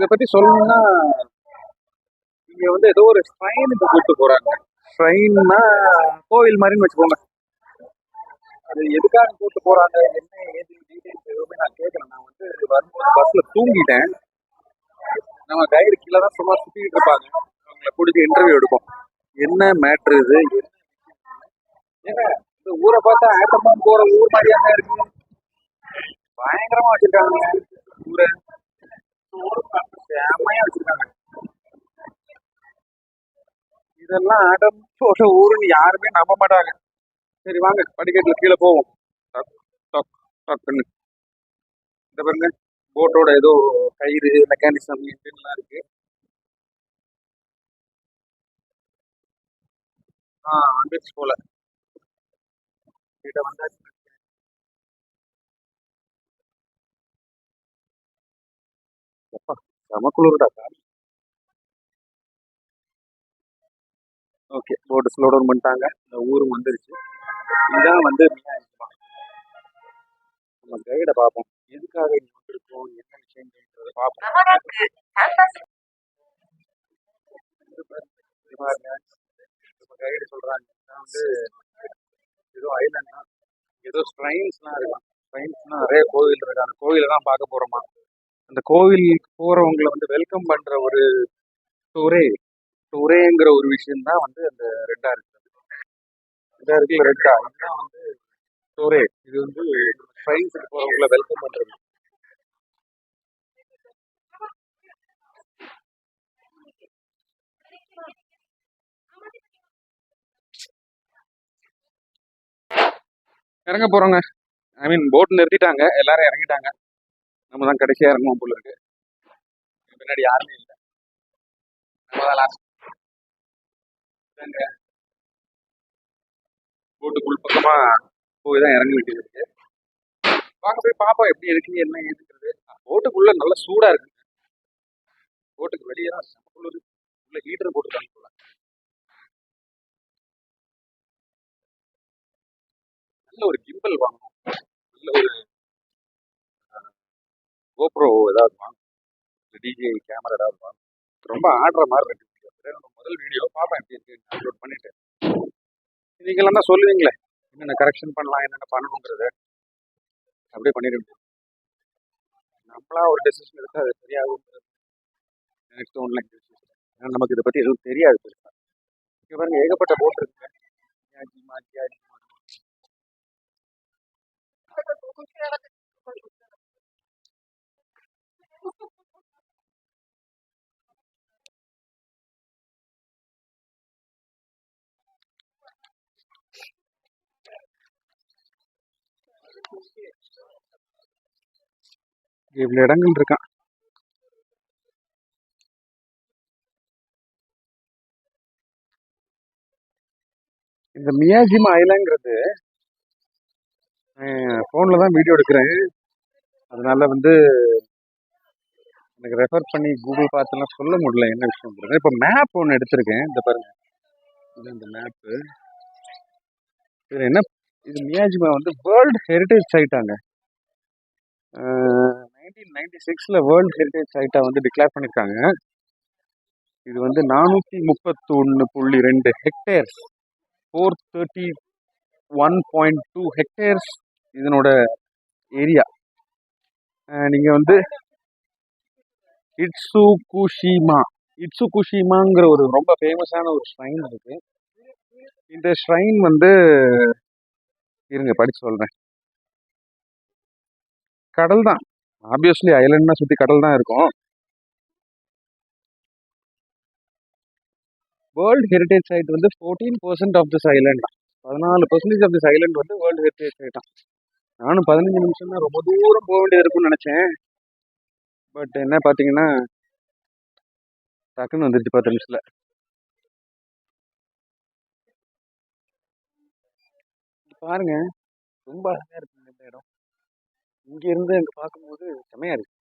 இதை பத்தி சொல்லணும்னா இங்க வந்து ஏதோ ஒரு ஷ்ரைனுக்கு கூப்பிட்டு போறாங்க. ஷ்ரைன்னா கோவில் மாதிரின்னு வச்சுக்கோங்க. அது எதுக்காக கூப்பிட்டு போறாங்க, என்ன ஏது டீடைல்ஸ் எதுவுமே நான் கேட்கல. நான் வந்து வரும்போது பஸ்ல தூங்கிட்டேன். நம்ம கைடு கீழே தான் சும்மா சுத்திட்டு இருப்பாங்க. அவங்களை பிடிச்சி இன்டர்வியூ எடுப்போம். என்ன மேட்ரு இது, ஏன்னா இந்த ஊரை பார்த்தா ஆட்டமாக போற ஊர் மாதிரியாங்க இருக்கு. பயங்கரமா வச்சிருக்காங்க ஊரை. செம்மையா வச்சிருக்காங்க. இதெல்லாம் ஆட்டம் போட்ட ஊருன்னு யாருமே நம்ப மாட்டாங்க. சரி வாங்க படிக்கட்டுல கீழே போவோம். டக் டக் டக்குன்னு இந்த பாருங்க, போட்டோட ஏதோ கயிறு மெக்கானிசம் எல்லாம் இருக்கு. வந்துச்சு போல. கிட்ட வந்தாச்சு. செம குளிர்டா. ஓகே, போட்டு ஸ்லோ டவுன் பண்ணிட்டாங்க. இந்த ஊரும் வந்துருச்சு. இதுதான் வந்து நம்ம கைடை பார்ப்போம். எதுக்காக இங்க வந்திருக்கோம், என்ன விஷயம்ன்றத பார்ப்போம். நம்ம கைடு சொல்றாங்க வந்து ஏதோ ஐலண்ட் தான், ஏதோ ஸ்ட்ரைன்ஸ்லாம் இருக்கான். ஸ்ட்ரைன்ஸ்னா நிறைய கோவில் இருக்கு. அந்த கோயிலை தான் பார்க்க போறோமா. அந்த கோவில் போறவங்களை வந்து வெல்கம் பண்ற ஒரு டூரே டூரேங்கிற ஒரு விஷயம் தான் வந்து அந்த ரெட்டா இருக்கு. இதா இருக்குல்ல ரெட்டா, இதுதான் வந்து டூரே. இது வந்து ஸ்ட்ரைன்ஸுக்கு போறவங்களை வெல்கம் பண்றது. இறங்க போறோங்க. ஐ மீன் போட் நிறுத்திட்டாங்க, எல்லாரும் இறங்கிட்டாங்க. நம்ம தான் கடைசியா இறங்குவோம் போல இருக்கு. பின்னாடி யாருமே இல்லை, நம்ம தான் லாஸ்ட். போட்டுக்குள் பக்கமா போய் தான் இறங்க வேண்டியது இருக்கு. வாங்க போய் பாப்போம் எப்படி இருக்கு, என்ன ஏதுங்கிறது. போட்டுக்குள்ள நல்ல சூடா இருக்கு. போட்டுக்கு வெளியே தான் உள்ள ஹீட்டர் போட்டுருக்காங்க போல. நல்ல ஒரு கிம்பல் வாங்கணும், நல்ல ஒரு கோப்ரோ ஏதாவது வாங்கணும், டிஜே கேமரா ஏதாவது வாங்கணும். ரொம்ப ஆடுற மாதிரி இருக்கு. முதல் வீடியோ பார்ப்பேன் எப்படி இருக்கு, அப்லோட் பண்ணிட்டு நீங்களாம் தான் சொல்லுவீங்களே என்னென்ன கரெக்ஷன் பண்ணலாம், என்னென்ன பண்ணணுங்கிறது. அப்படியே பண்ணிடுங்க. நம்மளா ஒரு டெசிஷன் எடுத்து அது சரியாகும் எனக்கு தோணல. ஏன்னா நமக்கு இதை பத்தி எதுவும் தெரியாது பெருசா. இங்க பாருங்க, ஏகப்பட்ட போட் இருக்குங்க. இவ்வளவு இடங்கள் இருக்கான். இந்த மியாஜிமா ஐலாங்கிறது ஃபோன்ல தான் வீடியோ எடுக்கிறேன். அதனால வந்து எனக்கு ரெஃபர் பண்ணி கூகுள் பார்த்துலாம் சொல்ல முடியல என்ன விஷயம். இப்போ மேப் ஒன்று எடுத்திருக்கேன், இந்த பாருங்க. இது இந்த மேப்பு. இது என்ன, இது மியாஜிமா வந்து வேர்ல்டு ஹெரிட்டேஜ் சைட்டாங்க. 1996 வேர்ல்டு ஹெரிட்டேஜ் சைட்டா வந்து டிக்ளேர் பண்ணியிருக்காங்க. இது வந்து 431.2 ஹெக்டேர்ஸ், 431.2 ஹெக்டேர்ஸ் இதனோட ஏரியா. நீங்கள் வந்து இட்சுகுஷிமாங்கிற ஒரு ரொம்ப ஃபேமஸான ஒரு ஷ்ரைன் இருக்கு. இந்த ஷ்ரைன் வந்து இருங்க படிச்சு சொல்றேன். கடல் தான், ஆப்வியஸ்லி ஐலண்ட்னா சுற்றி கடல் தான் இருக்கும். வேர்ல்டு ஹெரிட்டேஜ் சைட் வந்து 14% ஆஃப் திஸ் ஐலண்ட் தான். 14% ஆஃப் திஸ் ஐலண்ட் வந்து வேர்ல்டு ஹெரிட்டேஜ் சைட் தான். நானும் 15 நிமிஷம் தான், ரொம்ப தூரம் போக வேண்டியது இருக்கும்னு நினச்சேன். பட் என்ன பார்த்தீங்கன்னா டக்குன்னு வந்துருச்சு 10 நிமிஷத்தில். பாருங்க, ரொம்ப அழகாக இருக்குங்க இந்த இடம். இங்கேருந்து அங்கே பார்க்கும்போது செமையாக இருக்கு.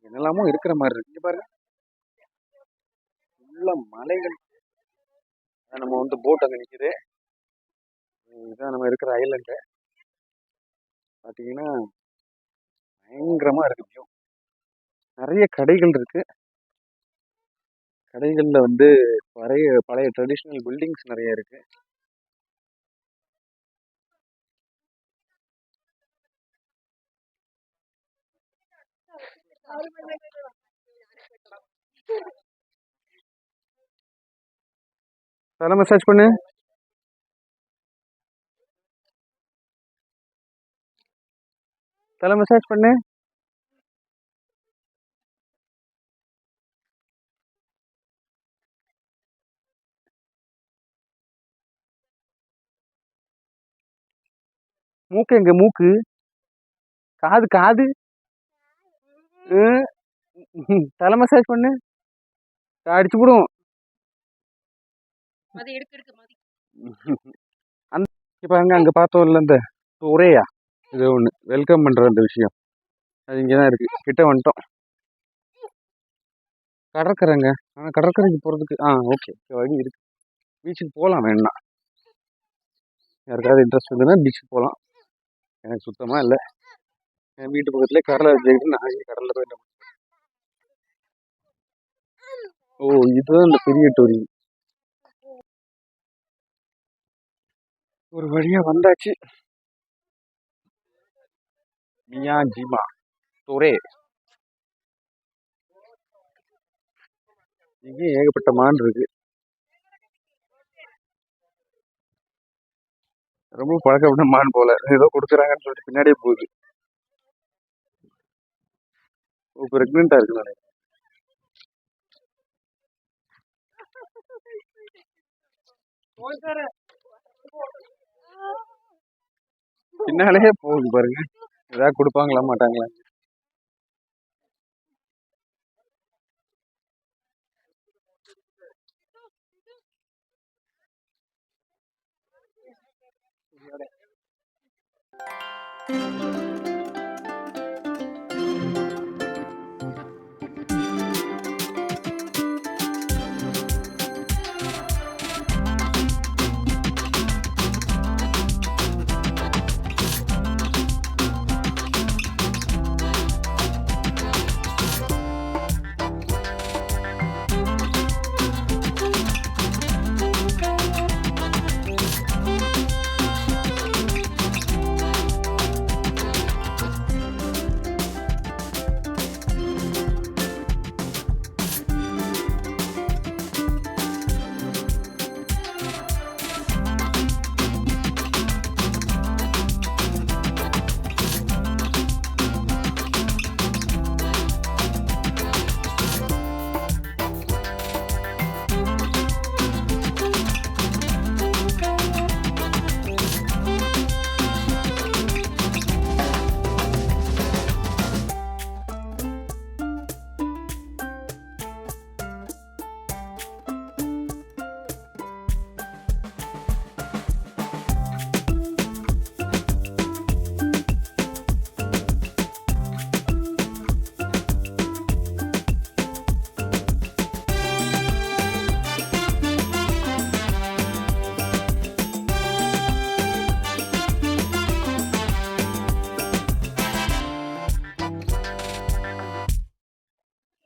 என்னெல்லாமோ இருக்கிற மாதிரி இருக்கு. இங்கே பாருங்க, உள்ள மலைகள். நம்ம வந்து போட் அங்கே நிற்குது. இதுதான் நம்ம இருக்கிற ஐலண்டு. பார்த்தீங்கன்னா பயங்கரமாக இருக்கு வியூ. நிறைய கடைகள் இருக்கு. கடைகள்ல வந்து பழைய பழைய ட்ரெடிஷ்னல் பில்டிங்ஸ் நிறைய இருக்கு. தலை மசாஜ் பண்ணு. தலை மசாஜ் பண்ணு. மூக்கு எங்க? மூக்கு, காது, காது. தலை மசாஜ் பண்ணு. அடிச்சு போடும். அந்த இப்போ அங்கே பார்த்தோம்ல இந்த ஒரேயா இது ஒன்று வெல்கம் பண்ணுற அந்த விஷயம் அது இங்கே தான் இருக்குது. கிட்ட வந்துட்டோம். கடற்கரைங்க. ஆனால் கடற்கரைக்கு போகிறதுக்கு ஓகே வழி இருக்குது. பீச்சுக்கு போகலாம் வேணா. யாருக்காவது இன்ட்ரெஸ்ட் இருந்ததுன்னா பீச்சுக்கு போகலாம். எனக்கு சுத்தமாக இல்லை. என் வீட்டு பக்கத்துலேயே கடலை வச்சுக்கிட்டு நான் கடலில் போய் என்ன. ஓ இதுதான் இந்த பெரிய டூரி. ஒரு வழியா வந்தாச்சு. மியாஜிமா டோரே. இங்கே ஏகப்பட்ட மான் இருக்கு. ரொம்ப பழக்கப்பட்ட மான் போல. ஏதோ கொடுக்குறாங்கன்னு சொல்லிட்டு பின்னாடியே போகுது. பிரெக்னெண்டா இருக்கு நினைக்கிறேன். பின்னாலேயே போகுது பாருங்க. ஏதாவது கொடுப்பாங்களா மாட்டாங்களா?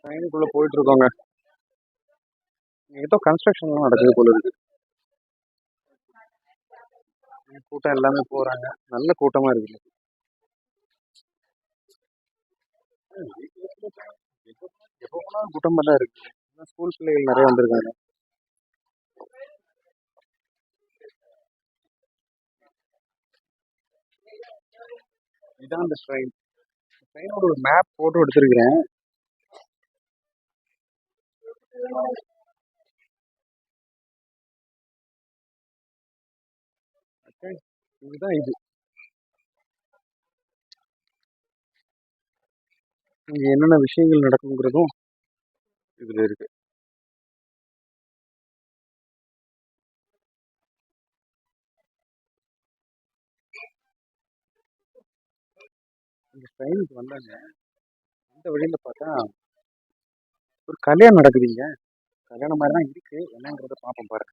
ட்ரெயினுக்குள்ள போயிட்டு இருக்கோங்க. ஏதோ கன்ஸ்ட்ரக்ஷன்லாம் நடக்குது போல இருக்கு. கூட்டம் எல்லாமே போறாங்க. நல்ல கூட்டமா இருக்கு. எப்போ போனாலும் கூட்டமா தான் இருக்கு. ஸ்கூல் பிள்ளைகள் நிறைய வந்திருக்காங்க. இதான் அந்த ட்ரெயின். ட்ரெயினோட ஒரு மேப் போட்டு எடுத்திருக்கிறேன். இதுதான் இது. இங்க என்னென்ன விஷயங்கள் நடக்குங்கிறதும் இதுல இருக்கு. இந்த ட்ரெயினுக்கு வந்தாங்க. இந்த வழியில பார்த்தா ஒரு கல்யாணம் நடக்குதுங்க. கல்யாணம் மாதிரி தான் இருக்கு. என்னங்கிறத பார்ப்போம் பாருங்க.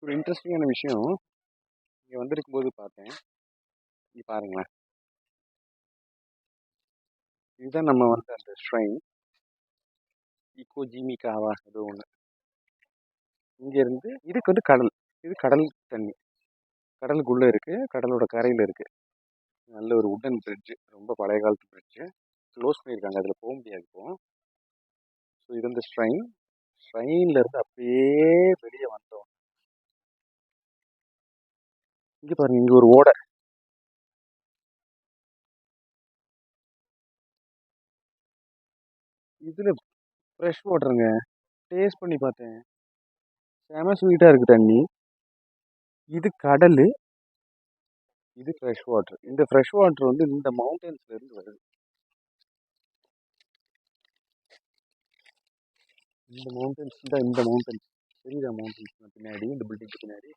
ஒரு இன்ட்ரெஸ்டிங்கான விஷயம் இங்கே வந்திருக்கும் போது பார்த்தேன். இங்கே பாருங்களேன், இதுதான் நம்ம வந்து அந்த ஷ்ரைன் இக்கோ ஜிமிக்காவா ஏதோ ஒன்று. இங்கேருந்து இதுக்கு வந்து கடல், இது கடல் தண்ணி, கடலுக்குள்ளே இருக்குது, கடலோட கரையில் இருக்குது. நல்ல ஒரு உட்டன் பிரிட்ஜு, ரொம்ப பழைய காலத்து பிரிட்ஜு, க்ளோஸ் பண்ணியிருக்காங்க, அதில் போக முடியாது இப்போ. ஸோ இது வந்து ஷ்ரைன்லேருந்து அப்படியே வெளியே வந்தோம். இங்கே பாருங்க, இங்கே ஒரு ஓடை, இதில் ஃப்ரெஷ் வாட்டருங்க. டேஸ்ட் பண்ணி பார்த்தேன், செம ஸ்வீட்டாக இருக்குது தண்ணி. இது கடல், இது ஃப்ரெஷ் வாட்டர். இந்த ஃப்ரெஷ் வாட்டர் வந்து இந்த மவுண்டன்ஸ்லேருந்து வருது. இந்த மவுண்டன்ஸ் தான், இந்த மவுண்டன்ஸ் தெரியுதா? மவுண்டன்ஸ் பின்னாடி, இந்த பில்டிங்க்கு பின்னாடி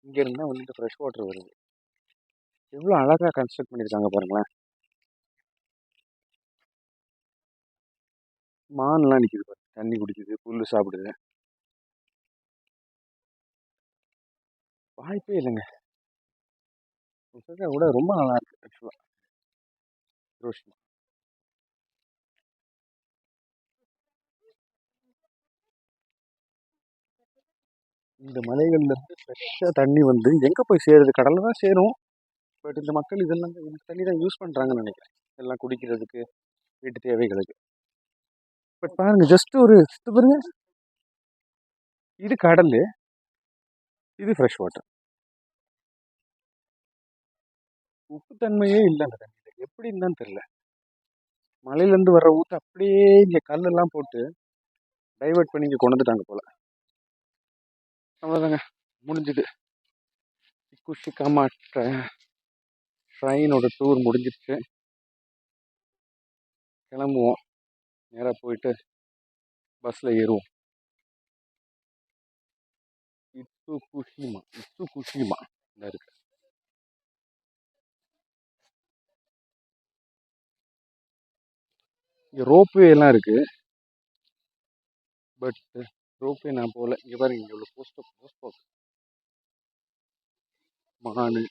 இங்கேருந்து தான் வந்து ஃப்ரெஷ் வாட்டர் வருது. எவ்வளோ அழகாக கன்ஸ்ட்ரக்ட் பண்ணியிருக்காங்க பாருங்களேன். மான்லாம் நிற்கிது பாரு, தண்ணி குடிக்குது, புல் சாப்பிடுது. வாய்ப்பே இல்லைங்க, கூட ரொம்ப நல்லா இருக்கு ஆக்சுவலாக. ரோஷி, இந்த மலைகள்லேருந்து ஃப்ரெஷ்ஷாக தண்ணி வந்து எங்கே போய் சேருது? கடலில் தான் சேரும். பட் இந்த மக்கள் இதெல்லாம் இந்த தண்ணி தான் யூஸ் பண்ணுறாங்கன்னு நினைக்கிறேன், எல்லாம் குடிக்கிறதுக்கு, வீட்டு தேவைகளுக்கு. பட் பாருங்க, ஜஸ்ட் ஒரு பாருங்க, இது கடல், இது ஃப்ரெஷ் வாட்டர். உப்புத்தன்மையே இல்லை அந்த தண்ணியில், எப்படி இருந்தான்னு தெரியல. மலையிலேருந்து வர்ற ஊற்று அப்படியே இங்கே கல்லெல்லாம் போட்டு டைவெர்ட் பண்ணி இங்கே கொண்டு வந்துட்டாங்க போல். அவ்வளோதாங்க, முடிஞ்சுது. குஷிகாமாட்ட ட்ரெயினோட டூர் முடிஞ்சிருச்சு. கிளம்புவோம், நேராக போயிட்டு பஸ்ஸில் ஏறுவோம். இட்சுகுஷிமா இந்த இருக்கு. இங்கே ரோப்வே எல்லாம் இருக்குது, பட் ரோப்வே நான் போகல. இங்கே பாருங்க, இங்கே உள்ள போஸ்ட் பாக்ஸ், மானு.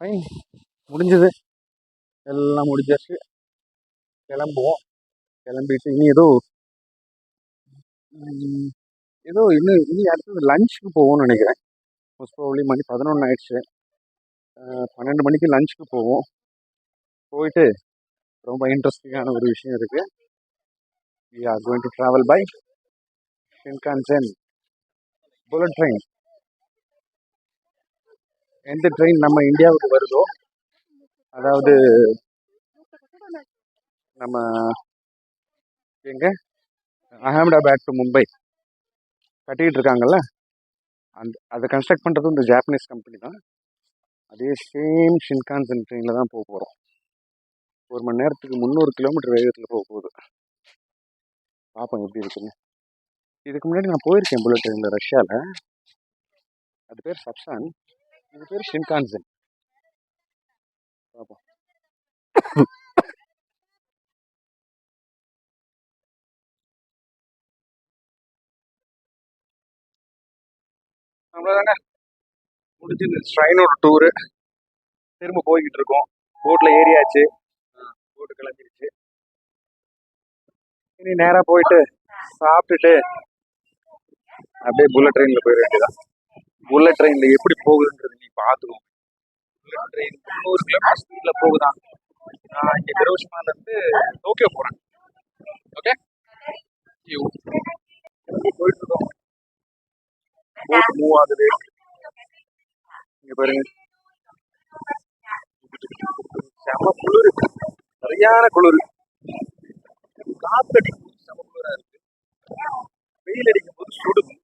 ஃபைன், முடிஞ்சது, எல்லாம் முடிஞ்சாச்சு. கிளம்புவோம். கிளம்பிட்டு இனி ஏதோ இனி அடுத்தது லஞ்சுக்கு போவோம்னு நினைக்கிறேன். மோஸ்ட் ப்ராபப்ளி மணி 11 ஆயிடுச்சு. 12 மணிக்கு லஞ்சுக்கு போவோம். போயிட்டு ரொம்ப இன்ட்ரெஸ்டிங்கான ஒரு விஷயம் இருக்குது. We are going to travel by Shinkansen bullet train. எந்த ட்ரெயின் நம்ம இந்தியாவுக்கு வருதோ, அதாவது நம்ம எங்கே அகமதாபாத் டு மும்பை கட்டிக்கிட்டு இருக்காங்கல்ல, அதை கன்ஸ்ட்ரக்ட் பண்ணுறது இந்த ஜாப்பனீஸ் கம்பெனி தான். அதே சேம் ஷின்கான்சன் ட்ரெயினில் தான் போக போகிறோம். 1 மணி நேரத்துக்கு 300 கிலோமீட்டர் வேகத்தில் போக போகுது. பார்ப்போம் எப்படி இருக்குன்னு. இதுக்கு முன்னாடி நான் போயிருக்கேன் புல்லட் ட்ரெயினில், ரஷ்யாவில். அது பேர் சப்சான், இது பேர் ஷின்கான்சன். பார்ப்போம். அவ்வளோதாங்க, முடிஞ்சது ட்ரெயினோட டூரு. திரும்ப போய்கிட்டு இருக்கோம். போட்டில் ஏறியாச்சு, போட்டு கிளம்பிடுச்சு. இனி நேராக போயிட்டு சாப்பிட்டுட்டு அப்படியே புல்லட் ட்ரெயினில் போயிட வேண்டியதான். புல்லட் ட்ரெயினில் எப்படி போகுதுன்றது நீ பார்த்துக்கோங்க. புல்லட் ட்ரெயின் 300 கிலோமீட்டர் ஸ்பீடில் போகுதான். நான் இங்கே ஹிரோஷிமாலேருந்து டோக்கியோ போகிறேன். ஓகே, போயிட்டு இருக்கோம். போட் மூவ் ஆகுது. இங்கே பாருங்க, செம குளிர், சரியான குளிர். காத்தடிக்கும் போது செம குளிராக இருக்கு, வெயில் அடிக்கும் போது சுடுது.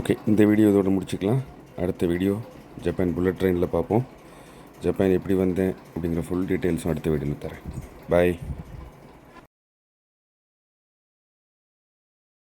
ஓகே, இந்த வீடியோ இதோடு முடிச்சுக்கலாம். அடுத்த வீடியோ ஜப்பான் புல்லட் ட்ரெயினில் பார்ப்போம். ஜப்பான் எப்படி வந்தேன் அப்படிங்கிற ஃபுல் டீட்டெயில்ஸும் அடுத்த வீடியோவில் தரேன். பாய்.